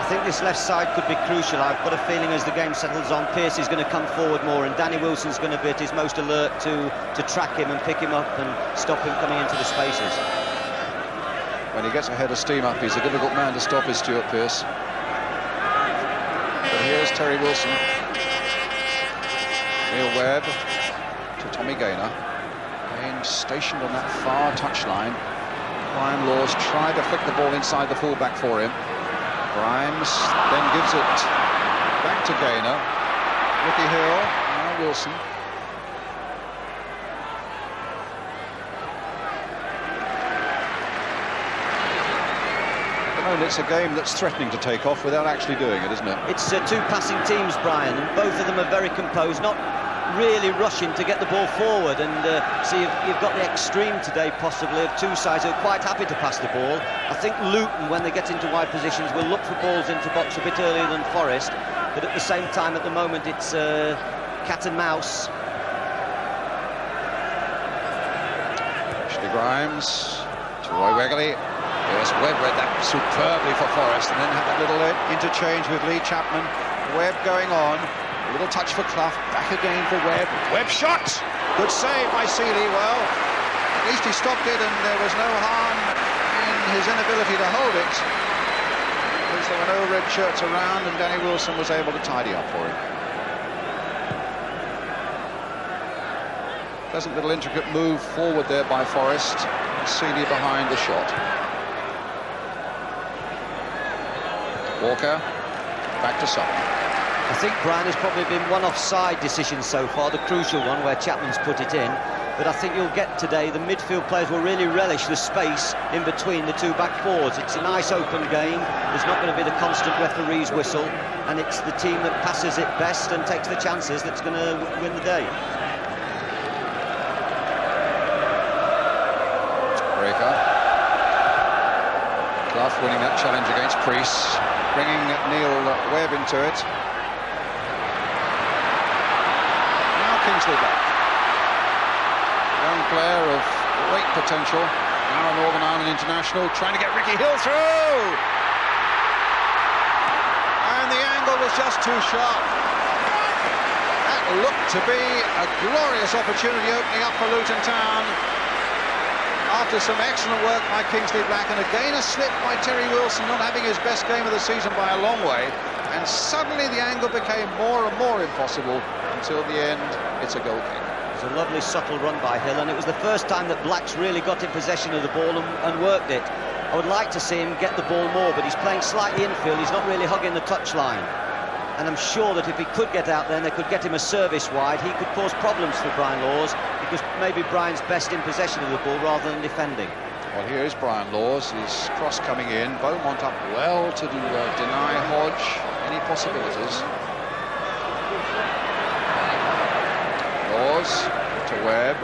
think this left side could be crucial. I've got a feeling as the game settles on, Pearce is going to come forward more, and Danny Wilson's going to be at his most alert to track him and pick him up and stop him coming into the spaces. When he gets a head of steam up, he's a difficult man to stop, is Stuart Pearce. But here's Terry Wilson. Neil Webb to Tommy Gaynor. Gain stationed on that far touchline. Brian Laws tried to flick the ball inside the fullback for him. Grimes then gives it back to Gaynor. Ricky Hill, now Wilson. At the moment it's a game that's threatening to take off without actually doing it, isn't it? It's two passing teams, Brian, and both of them are very composed, not really rushing to get the ball forward. And see, you've got the extreme today possibly of two sides who are quite happy to pass the ball. I think Luton, when they get into wide positions, will look for balls into box a bit earlier than Forest, but at the same time at the moment it's cat and mouse. Ashley Grimes to Roy Wegley. Yes, Webb read that superbly for Forest and then had that little interchange with Lee Chapman. Webb going on. A little touch for Clough, back again for Webb. Webb shot! Good save by Seeley. Well, at least he stopped it and there was no harm in his inability to hold it, because there were no red shirts around and Danny Wilson was able to tidy up for him. Pleasant little intricate move forward there by Forest. Seeley behind the shot. Walker, back to Sutton. I think, Brian, has probably been one offside decision so far, the crucial one where Chapman's put it in. But I think you'll get today, the midfield players will really relish the space in between the two back forwards. It's a nice open game. There's not going to be the constant referee's whistle, and it's the team that passes it best and takes the chances that's going to win the day. Breaker. Clough winning that challenge against Priest, bringing Neil Webb into it. Kingsley back. Young player of great potential, now a Northern Ireland international, trying to get Ricky Hill through! And the angle was just too sharp. That looked to be a glorious opportunity opening up for Luton Town. After some excellent work by Kingsley Black, and again a slip by Terry Wilson, not having his best game of the season by a long way. And suddenly the angle became more and more impossible until the end. It's a goal kick. It was a lovely subtle run by Hill, and it was the first time that Black's really got in possession of the ball and worked it. I would like to see him get the ball more, but he's playing slightly infield. He's not really hugging the touchline. And I'm sure that if he could get out there and they could get him a service wide, he could cause problems for Brian Laws, because maybe Brian's best in possession of the ball rather than defending. Well, here is Brian Laws, his cross coming in. Beaumont up well to deny Hodge any possibilities. Laws to Webb.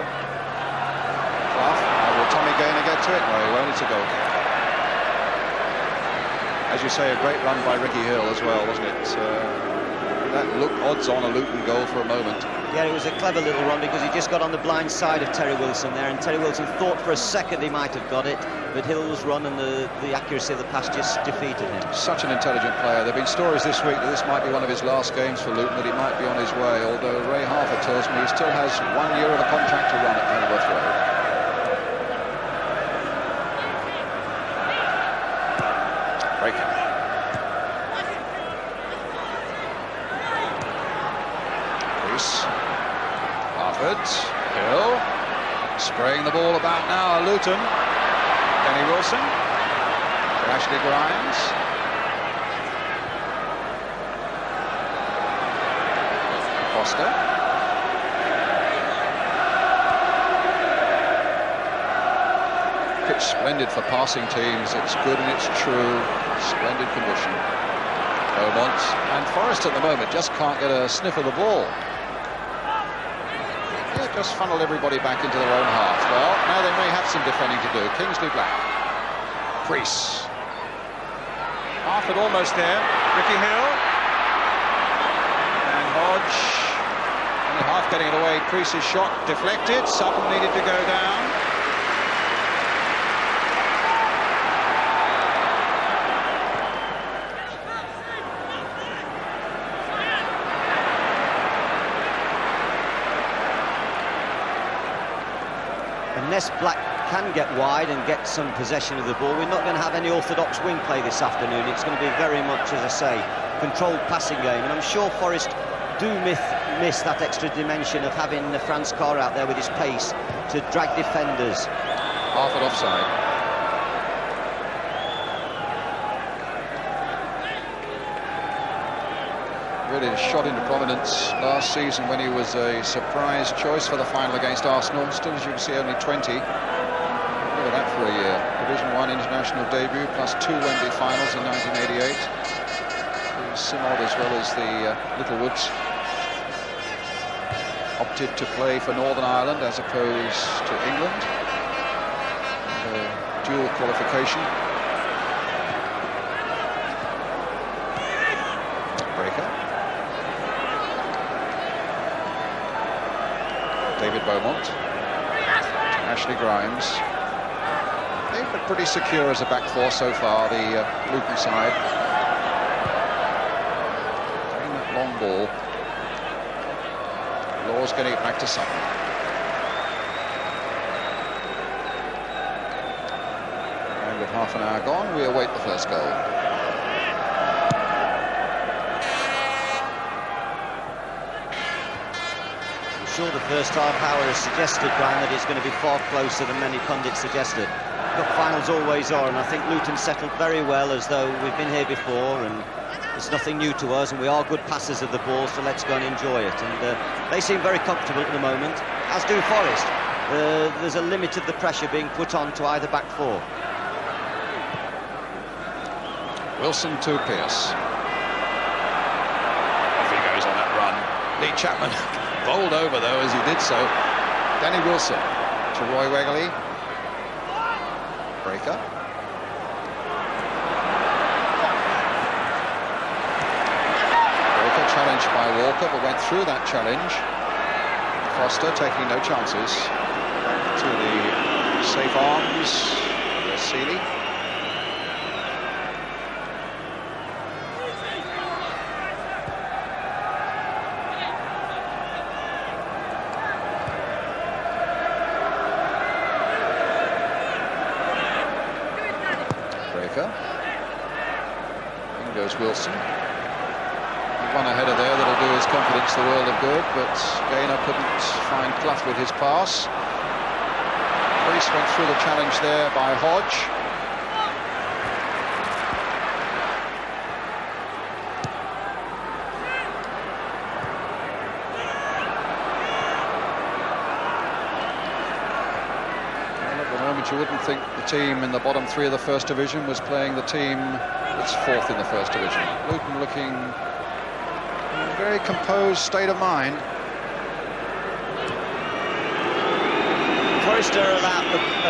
Clough. Will Tommy Gaynor get to it? No, he won't. It's a goal kick. As you say, a great run by Ricky Hill as well, wasn't it? That looked odds on a Luton goal for a moment. Yeah, it was a clever little run because he just got on the blind side of Terry Wilson there, and Terry Wilson thought for a second he might have got it, but Hill's run and the accuracy of the pass just defeated him. Such an intelligent player. There have been stories this week that this might be one of his last games for Luton, that he might be on his way, although Ray Harford tells me he still has 1 year of a contract to run at Penworth Road. Breaker. Harford, Hill, spraying the ball about now, Luton. Danny Wilson, to Ashley Grimes. Foster. Pitch splendid for passing teams, it's good and it's true, splendid condition. Beaumont and Forest at the moment just can't get a sniff of the ball. Just funneled everybody back into their own half. Well, now they may have some defending to do. Kingsley Black. Priest. Harford almost there. Ricky Hill. And Hodge. Only half getting it away. Priest's shot deflected. Sutton needed to go down. unless Black can get wide and get some possession of the ball, we're not going to have any orthodox wing play this afternoon. It's going to be very much, as I say, controlled passing game, and I'm sure Forest do miss that extra dimension of having Franz Carr out there with his pace to drag defenders. Harford offside. Really shot into prominence last season when he was a surprise choice for the final against Arsenal. Still, as you can see, only 20. Look at that for a year. Division 1 international debut, plus 2 Wembley finals in 1988. Simod as well as the Littlewoods. Opted to play for Northern Ireland as opposed to England. Dual qualification. Breaker. David Beaumont. Ashley Grimes. They've been pretty secure as a back four so far, the Luton side. Playing that long ball. Law's getting it back to Sutton. And with half an hour gone, we await the first goal. I'm sure the first half hour has suggested, Brian, that it's going to be far closer than many pundits suggested. Cup finals always are, and I think Luton settled very well, as though we've been here before, and it's nothing new to us, and we are good passers of the ball, so let's go and enjoy it. And they seem very comfortable at the moment, as do Forest. There's a limit of the pressure being put on to either back four. Wilson to Pearce. Off he goes on that run. Lee Chapman bowled over, though, as he did so. Danny Wilson to Roy Wegley. Breaker. Challenged by Walker, but went through that challenge. Foster taking no chances. To the safe arms. Seeley. Breaker. In goes Wilson. One ahead of there that'll do his confidence the world of good, but Gaynor couldn't find Clough with his pass. Priest went through the challenge there by Hodge. Well, at the moment you wouldn't think the team in the bottom three of the First Division was playing the team that's fourth in the First Division. Luton looking in a very composed state of mind. Forest are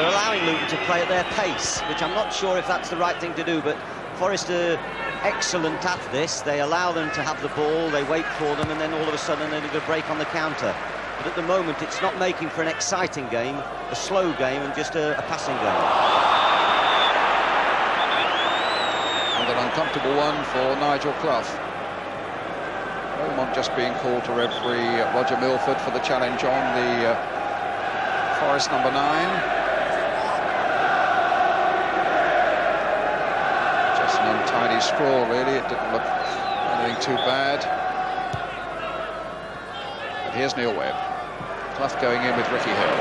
allowing Luton to play at their pace, which I'm not sure if that's the right thing to do, but Forest are excellent at this. They allow them to have the ball, they wait for them, and then all of a sudden they're going to break on the counter. But at the moment it's not making for an exciting game, a slow game, and just a passing game. And an uncomfortable one for Nigel Clough. Beaumont just being called to referee Roger Milford for the challenge on the Forest number 9. Just an untidy scrawl, really. It didn't look anything too bad. But here's Neil Webb. Clough going in with Ricky Hill.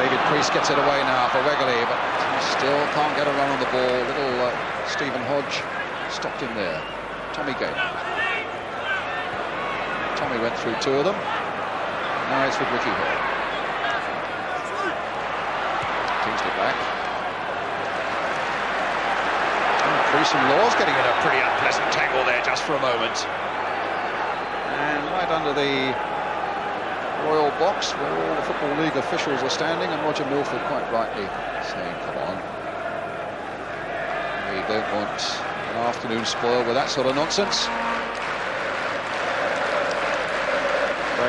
David Priest gets it away now for Wegley, but he still can't get a run on the ball. Little Stephen Hodge stopped him there. Tommy Gaynor. Tommy went through 2 of them. Now it's with Ricky Hill. Kingsley back. Priest and Law's getting in a pretty unpleasant tangle there just for a moment. And right under the Royal box where all the Football League officials are standing, and Roger Milford quite rightly saying, come on. We don't want an afternoon spoiled with that sort of nonsense.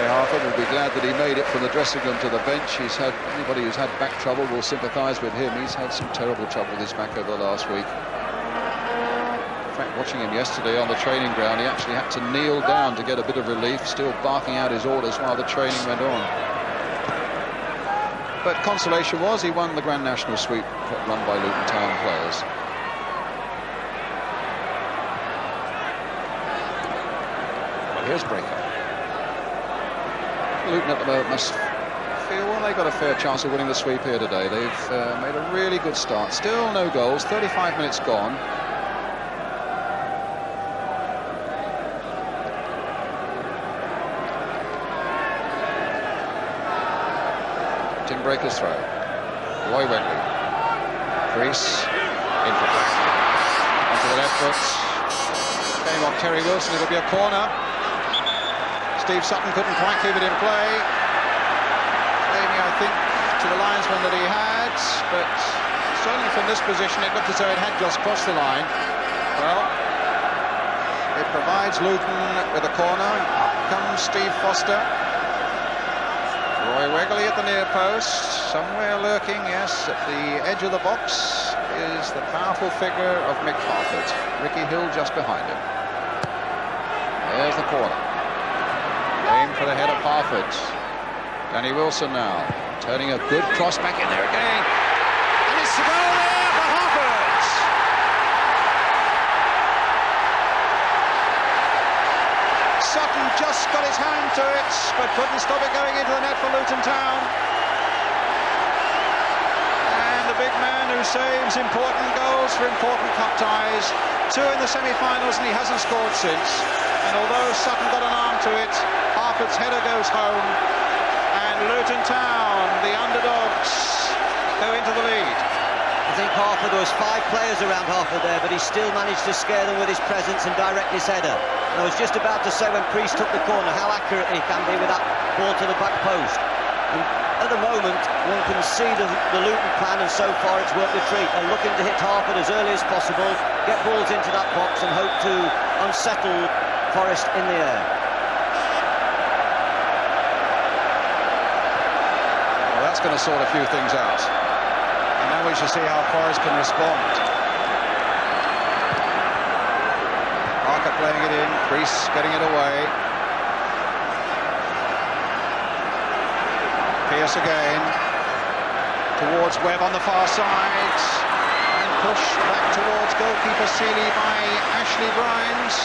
Harford will be glad that he made it from the dressing room to the bench. Anybody who's had back trouble will sympathise with him. He's had some terrible trouble with his back over the last week. In fact, watching him yesterday on the training ground, he actually had to kneel down to get a bit of relief, still barking out his orders while the training went on. But consolation was he won the Grand National Sweep run by Luton Town players. Well, here's Breaker. Luton at the moment must feel, well, they got a fair chance of winning the sweep here today. They've made a really good start. Still no goals, 35 minutes gone. Tim Breaker's throw. Roy Wembley. Crease. In for back. Onto the left foot. Came off Terry Wilson. It'll be a corner. Steve Sutton couldn't quite keep it in play. Aiming, I think, to the linesman that he had, but certainly from this position it looked as though it had just crossed the line. Well, it provides Luton with a corner. Up comes Steve Foster. Roy Wegley at the near post, somewhere lurking, yes, at the edge of the box is the powerful figure of Mick Harford. Ricky Hill just behind him. There's the corner. Aim for the head of Harford. Danny Wilson now, turning a good cross back in there again. And it's the goal there for Harford! Sutton just got his hand to it, but couldn't stop it going into the net for Luton Town. And the big man who saves important goals for important cup ties. 2 in the semi-finals and he hasn't scored since. And although Sutton got an arm to it, Harford's header goes home. And Luton Town, the underdogs, go into the lead. I think Harford, there was 5 players around Harford there, but he still managed to scare them with his presence and direct his header. And I was just about to say when Priest took the corner how accurate he can be with that ball to the back post. And at the moment, one can see the Luton plan, and so far it's worked a treat. They're looking to hit Harford as early as possible, get balls into that box and hope to unsettle Forest in the air. Well, that's going to sort a few things out. And then we shall see how Forest can respond. Parker playing it in, Priest getting it away. Pierce again. Towards Webb on the far side. And push back towards goalkeeper Seeley by Ashley Grimes.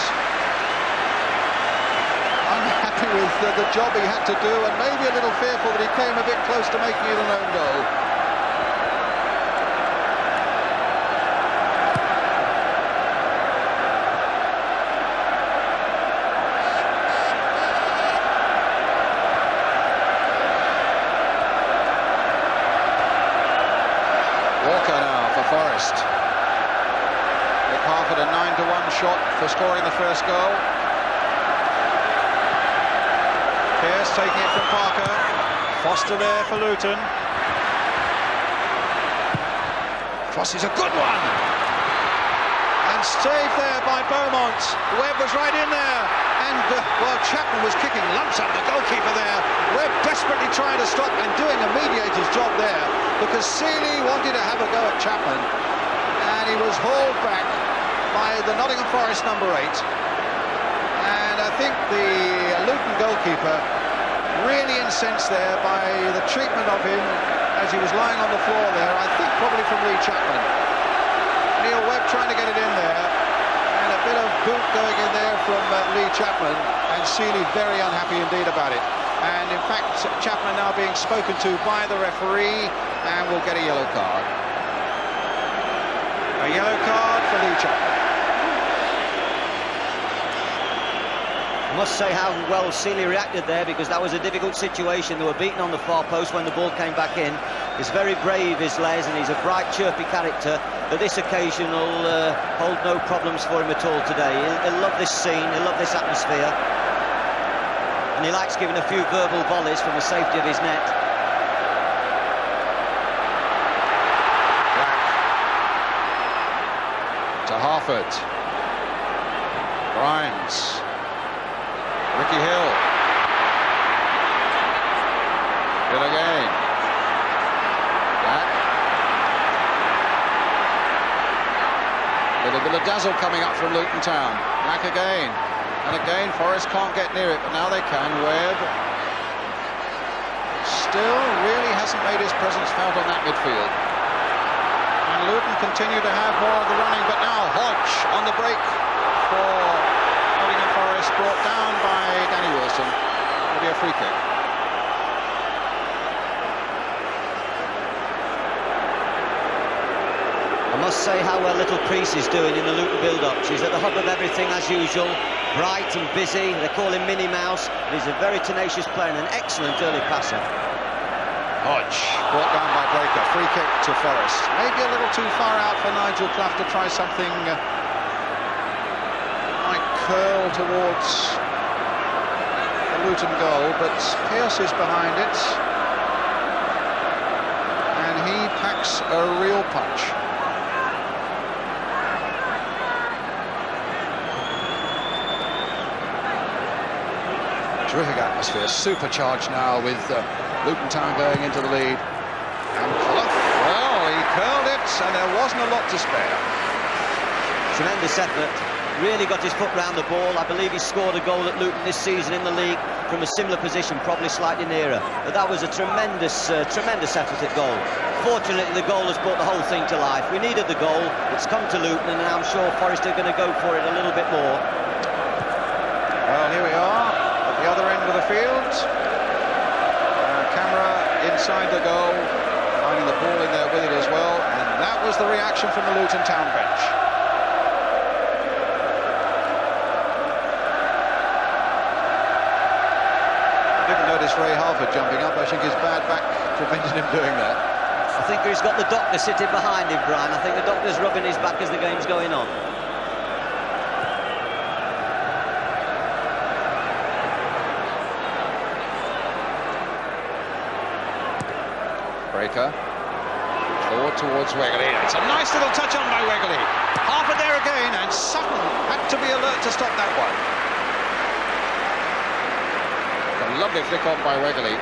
Unhappy with the job he had to do, and maybe a little fearful that he came a bit close to making it an own goal. Walker now for Forest. Mick Harford a 9-1 shot for scoring the first goal. Pierce taking it from Parker. Foster there for Luton. Cross is a good one. And saved there by Beaumont. Webb was right in there. And, well, Chapman was kicking lumps at the goalkeeper there. Webb desperately trying to stop and doing a mediator's job there because Seeley wanted to have a go at Chapman. And he was hauled back by the Nottingham Forest number 8. And I think the Luton goalkeeper really incensed there by the treatment of him as he was lying on the floor there, I think probably from Lee Chapman. Neil Webb trying to get it in there, and a bit of boot going in there from Lee Chapman, and Seeley very unhappy indeed about it. And in fact, Chapman now being spoken to by the referee, and will get a yellow card. A yellow card for Lee Chapman. I must say how well Seeley reacted there, because that was a difficult situation. They were beaten on the far post when the ball came back in. He's very brave, is Les, and he's a bright, chirpy character. But this occasion will hold no problems for him at all today. He'll love this scene, he'll love this atmosphere. And he likes giving a few verbal volleys from the safety of his net. Black. To Harford. Grimes. Ricky Hill. Hill again. Black. Little bit of dazzle coming up from Luton Town. Black again. And again, Forest can't get near it, but now they can. Webb. still really hasn't made his presence felt on that midfield. And Luton continue to have more of the running, but now Hodge on the break for Nottingham Forest, brought down by Danny Wilson. It'll be a free kick. I must say how well little Priest is doing in the Luton build-up. She's at the hub of everything as usual, bright and busy. They call him Minnie Mouse. He's a very tenacious player and an excellent early passer. Hodge brought down by Breaker. Free kick to Forest. Maybe a little too far out for Nigel Clough to try something like curl towards the Luton goal, but Pearce is behind it, and he packs a real punch. Terrific atmosphere, supercharged now with Luton Town going into the lead. And Clough, well, he curled it, and there wasn't a lot to spare. Tremendous effort, really got his foot round the ball. I believe he scored a goal at Luton this season in the league from a similar position, probably slightly nearer. But that was a tremendous effort at goal. Fortunately, the goal has brought the whole thing to life. We needed the goal, it's come to Luton, and I'm sure Forest are going to go for it a little bit more. Well, here we are. The other end of the field, camera inside the goal, finding the ball in there with it as well, and that was the reaction from the Luton Town bench. I didn't notice Ray Harford jumping up. I think his bad back prevented him doing that. I think he's got the doctor sitting behind him, Brian. I think the doctor's rubbing his back as the game's going on. Breaker forward towards Wegley. It's a nice little touch on by Wegley. Harford there again, and Sutton had to be alert to stop that one. A lovely flick on by Wegley.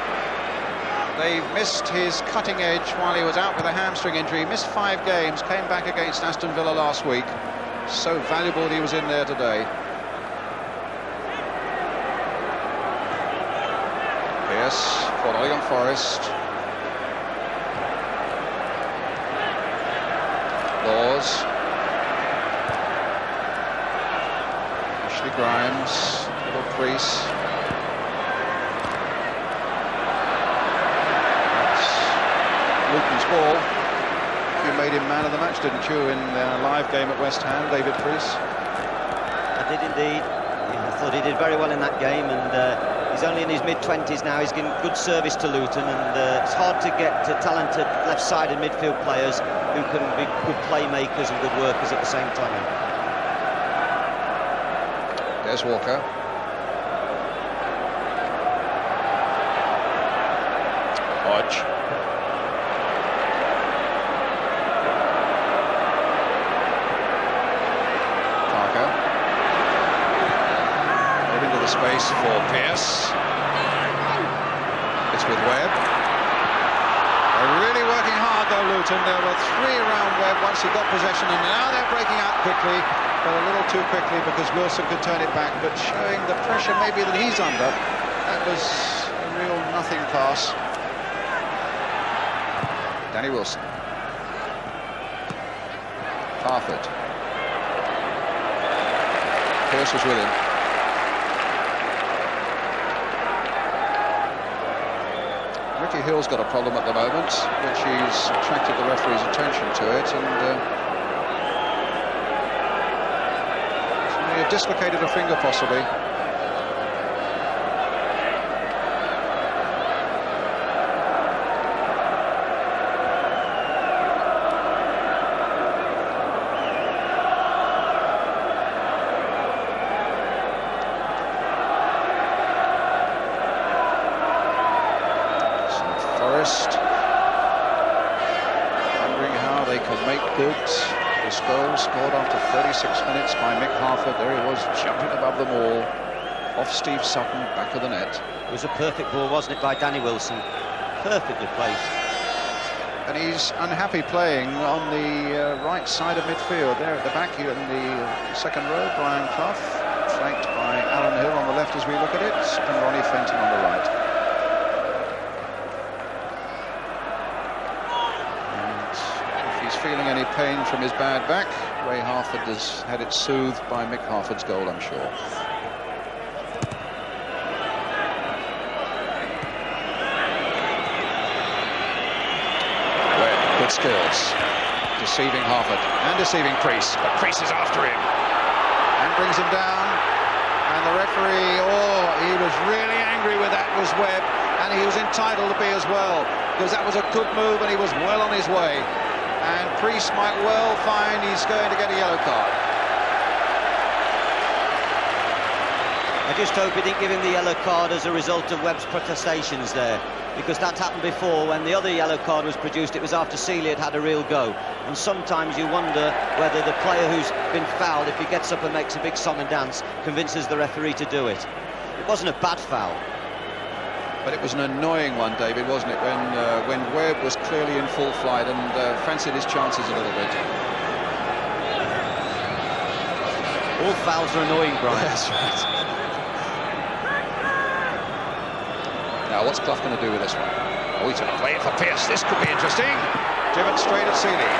They've missed his cutting edge while he was out with a hamstring injury. He missed 5 games, came back against Aston Villa last week. So valuable that he was in there today. Pearce for Nottingham Forest. Laws. Ashley Grimes, little Priest. That's Luton's ball. You made him man of the match, didn't you, in a live game at West Ham, David Priest? I did indeed. I thought he did very well in that game, and he's only in his mid-20s now. He's given good service to Luton, and it's hard to get talented left-sided midfield players who can be good playmakers and good workers at the same time. There's Walker. Hodge. Parker. Right into the space for Pearce. It's with Webb. They're really working hard though, Luton. There were 3 around Webb once he got possession, and now they're breaking out quickly, but a little too quickly because Wilson could turn it back, but showing the pressure maybe that he's under. That was a real nothing pass. Danny Wilson. Harford. Pearce was with him. Ricky Hill's got a problem at the moment, which he's attracted the referee's attention to it, and he may have dislocated a finger possibly. Wondering how they can make good this goal scored after 36 minutes by Mick Harford. There he was, jumping above them all, off Steve Sutton, back of the net. It was a perfect ball, wasn't it, by Danny Wilson? Perfectly placed. And he's unhappy playing on the right side of midfield. There at the back here in the second row, Brian Clough, flanked by Alan Hill on the left as we look at it, and Ronnie Fenton on the right. any pain from his bad back. Ray Harford has had it soothed by Mick Harford's goal, I'm sure. Webb, good skills. Deceiving Harford and deceiving Priest, but Priest is after him and brings him down. And the referee, oh, he was really angry with that, was Webb, and he was entitled to be as well, because that was a good move and he was well on his way. And Priest might well find he's going to get a yellow card. I just hope he didn't give him the yellow card as a result of Webb's protestations there, because that happened before. When the other yellow card was produced, it was after Sealy had a real go. And sometimes you wonder whether the player who's been fouled, if he gets up and makes a big song and dance, convinces the referee to do it. It wasn't a bad foul. But it was an annoying one, David, wasn't it, when Webb was clearly in full flight and fancied his chances a little bit. All fouls are annoying, Brian. That's right. Now, what's Clough going to do with this one? Oh, he's going to play it for Pearce. This could be interesting. Driven straight at Sealy.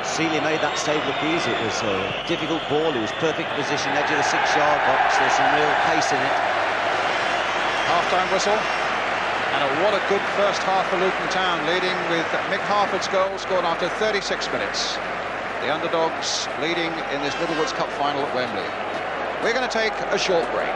Sealy made that save look easy. It was a difficult ball. It was perfect position, edge of the 6-yard box. There's some real pace in it. Half-time whistle. And what a good first half for Luton Town, leading with Mick Harford's goal scored after 36 minutes. The underdogs leading in this Littlewoods Cup final at Wembley. We're going to take a short break.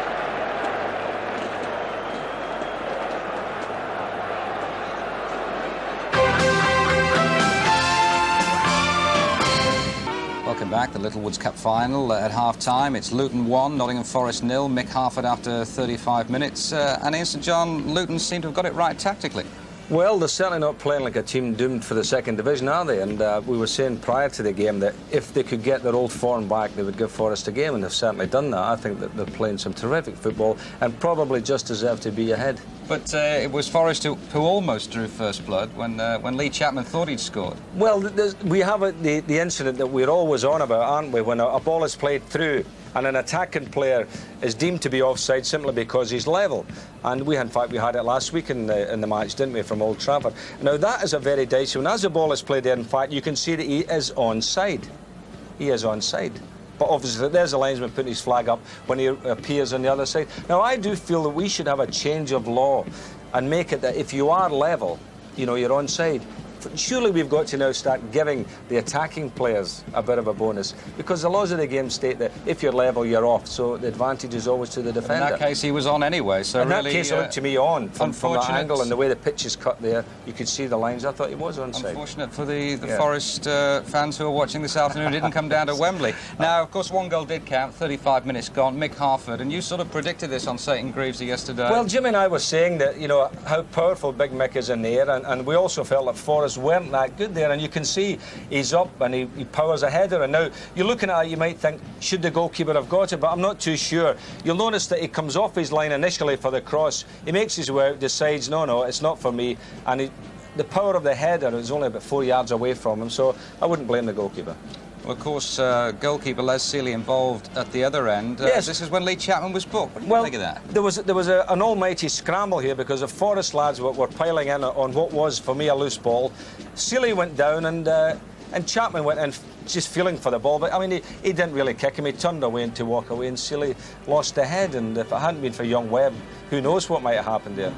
Welcome back, the Littlewoods Cup final at half-time. It's Luton 1, Nottingham Forest 0. Mick Harford after 35 minutes. And Ian St John, Luton seem to have got it right tactically. Well, they're certainly not playing like a team doomed for the second division, are they? And we were saying prior to the game that if they could get their old form back, they would give Forest a game, and they've certainly done that. I think that they're playing some terrific football and probably just deserve to be ahead. But it was Forest who almost drew first blood when Lee Chapman thought he'd scored. Well, we have the incident that we're always on about, aren't we? When a ball is played through and an attacking player is deemed to be offside simply because he's level. And in fact, we had it last week in the match, didn't we, from Old Trafford. Now, that is a very dicey one. As the ball is played there, in fact, you can see that he is onside. He is onside. But obviously, there's a linesman putting his flag up when he appears on the other side. Now, I do feel that we should have a change of law and make it that if you are level, you know, you're onside. Surely we've got to now start giving the attacking players a bit of a bonus, because the laws of the game state that if you're level, you're off, so the advantage is always to the defender. In that case, he was on anyway, so in really... that case, it looked to me on, from that angle and the way the pitch is cut there, you could see the lines. I thought he was onside. Unfortunate for the Forest fans who are watching this afternoon, didn't come down to Wembley. Now, of course, one goal did count, 35 minutes gone, Mick Harford, and you sort of predicted this on Satan Greavesy yesterday. Well, Jimmy and I were saying that, you know, how powerful Big Mick is in the air, and we also felt that Forest weren't that good there, and you can see he's up and he powers a header, and now you're looking at it, you might think, should the goalkeeper have got it? But I'm not too sure. You'll notice that he comes off his line initially for the cross, he makes his way out, decides no, it's not for me, and the power of the header is only about 4 yards away from him, so I wouldn't blame the goalkeeper. Well, of course, goalkeeper Les Sealy involved at the other end. Yes. This is when Lee Chapman was booked. What do you think of that? There was an almighty scramble here because the Forest lads were piling in on what was, for me, a loose ball. Sealy went down and Chapman went in just feeling for the ball. But, I mean, he didn't really kick him. He turned away to walk away, and Sealy lost the head. And if it hadn't been for young Webb, who knows what might have happened there.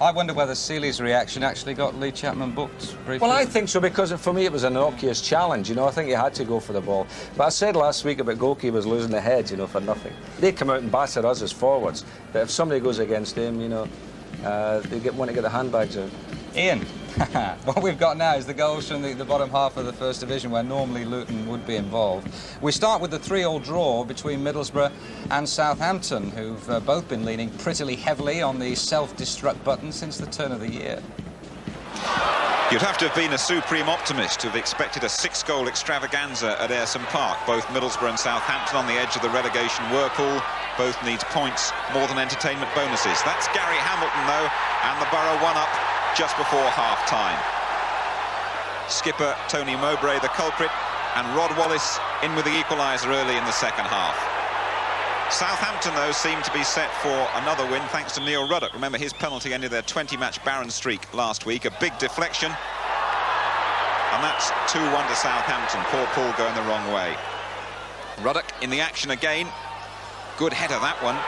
I wonder whether Sealy's reaction actually got Lee Chapman booked briefly. Well, I think so, because for me it was an innocuous challenge, you know. I think he had to go for the ball. But I said last week about goalkeepers losing the head, you know, for nothing. They come out and batter us as forwards, but if somebody goes against them, you know, they want to get the handbags out. Ian, what we've got now is the goals from the bottom half of the First Division, where normally Luton would be involved. We start with the 3-3 draw between Middlesbrough and Southampton, who've both been leaning prettily heavily on the self-destruct button since the turn of the year. You'd have to have been a supreme optimist to have expected a 6-goal extravaganza at Ayresome Park. Both Middlesbrough and Southampton on the edge of the relegation whirlpool. Both needs points more than entertainment bonuses. That's Gary Hamilton, though, and the Borough one up just before half-time. Skipper Tony Mowbray the culprit, and Rod Wallace in with the equaliser early in the second half. Southampton, though, seem to be set for another win thanks to Neil Ruddock. Remember, his penalty ended their 20-match barren streak last week. A big deflection. And that's 2-1 to Southampton. Poor Paul going the wrong way. Ruddock in the action again. Good header, that one.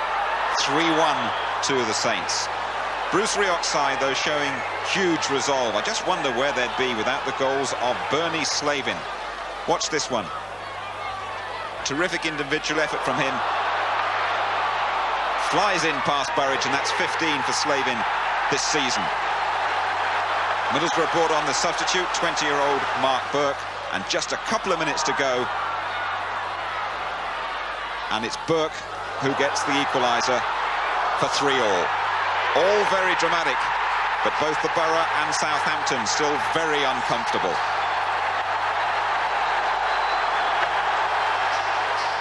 3-1 to the Saints. Bruce Rioch's side, though, showing huge resolve. I just wonder where they'd be without the goals of Bernie Slavin. Watch this one. Terrific individual effort from him. Flies in past Burridge, and that's 15 for Slavin this season. Middlesbrough brought on the substitute, 20-year-old Mark Burke, and just a couple of minutes to go. And it's Burke who gets the equaliser for 3-all. All very dramatic, but both the Borough and Southampton still very uncomfortable.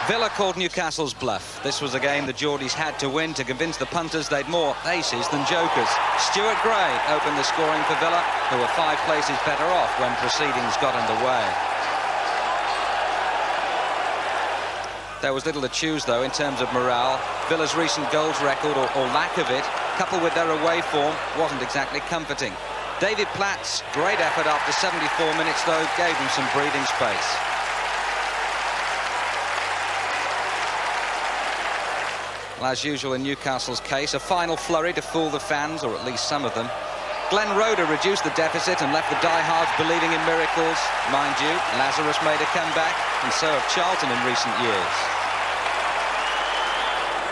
Villa called Newcastle's bluff. This was a game the Geordies had to win to convince the punters they'd more aces than jokers. Stuart Gray opened the scoring for Villa, who were 5 places better off when proceedings got underway. There was little to choose, though, in terms of morale. Villa's recent goals record, or lack of it, coupled with their away form, wasn't exactly comforting. David Platt's great effort after 74 minutes, though, gave them some breathing space. Well, as usual in Newcastle's case, a final flurry to fool the fans, or at least some of them. Glenn Roeder reduced the deficit and left the diehards believing in miracles. Mind you, Lazarus made a comeback, and so have Charlton in recent years.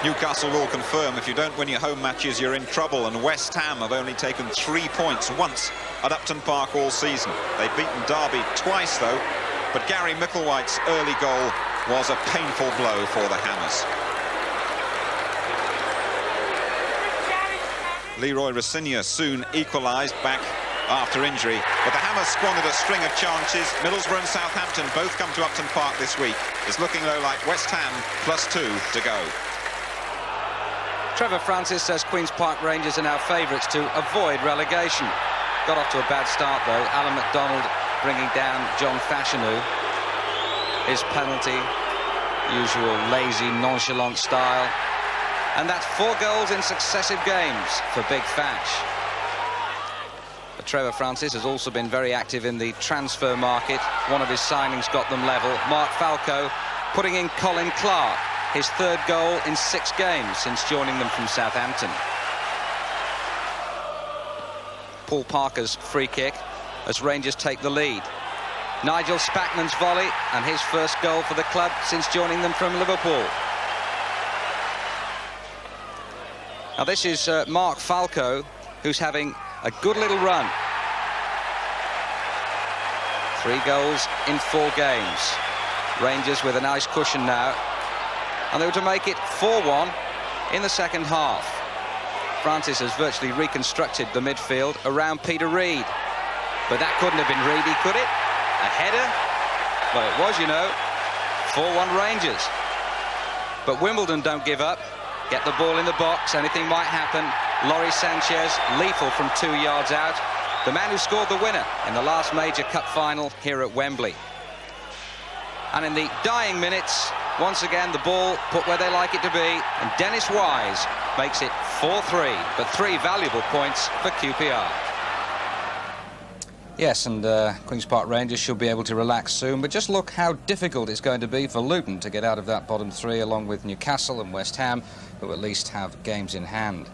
Newcastle will confirm if you don't win your home matches, you're in trouble, and West Ham have only taken 3 points once at Upton Park all season. They've beaten Derby twice, though, but Gary Micklewhite's early goal was a painful blow for the Hammers. Leroy Rossignol soon equalised back after injury, but the Hammers squandered a string of chances. Middlesbrough and Southampton both come to Upton Park this week. It's looking, though, like West Ham +2 to go. Trevor Francis says Queen's Park Rangers are now favourites to avoid relegation. Got off to a bad start, though. Alan McDonald bringing down John Fashanu. His penalty, usual lazy, nonchalant style. And that's 4 goals in successive games for Big Fash. But Trevor Francis has also been very active in the transfer market. One of his signings got them level. Mark Falco putting in Colin Clark, his 3rd goal in 6 games since joining them from Southampton. Paul Parker's free kick as Rangers take the lead. Nigel Spackman's volley and his 1st goal for the club since joining them from Liverpool. Now this is Mark Falco, who's having a good little run. 3 goals in 4 games. Rangers with a nice cushion now. And they were to make it 4-1 in the second half. Francis has virtually reconstructed the midfield around Peter Reid. But that couldn't have been Reid, could it? A header? Well, it was, you know. 4-1 Rangers. But Wimbledon don't give up. Get the ball in the box, anything might happen. Laurie Sanchez, lethal from 2 yards out. The man who scored the winner in the last major cup final here at Wembley. And in the dying minutes, once again, the ball put where they like it to be. And Dennis Wise makes it 4-3, but 3 valuable points for QPR. Yes, and Queen's Park Rangers should be able to relax soon, but just look how difficult it's going to be for Luton to get out of that bottom 3, along with Newcastle and West Ham, who at least have games in hand.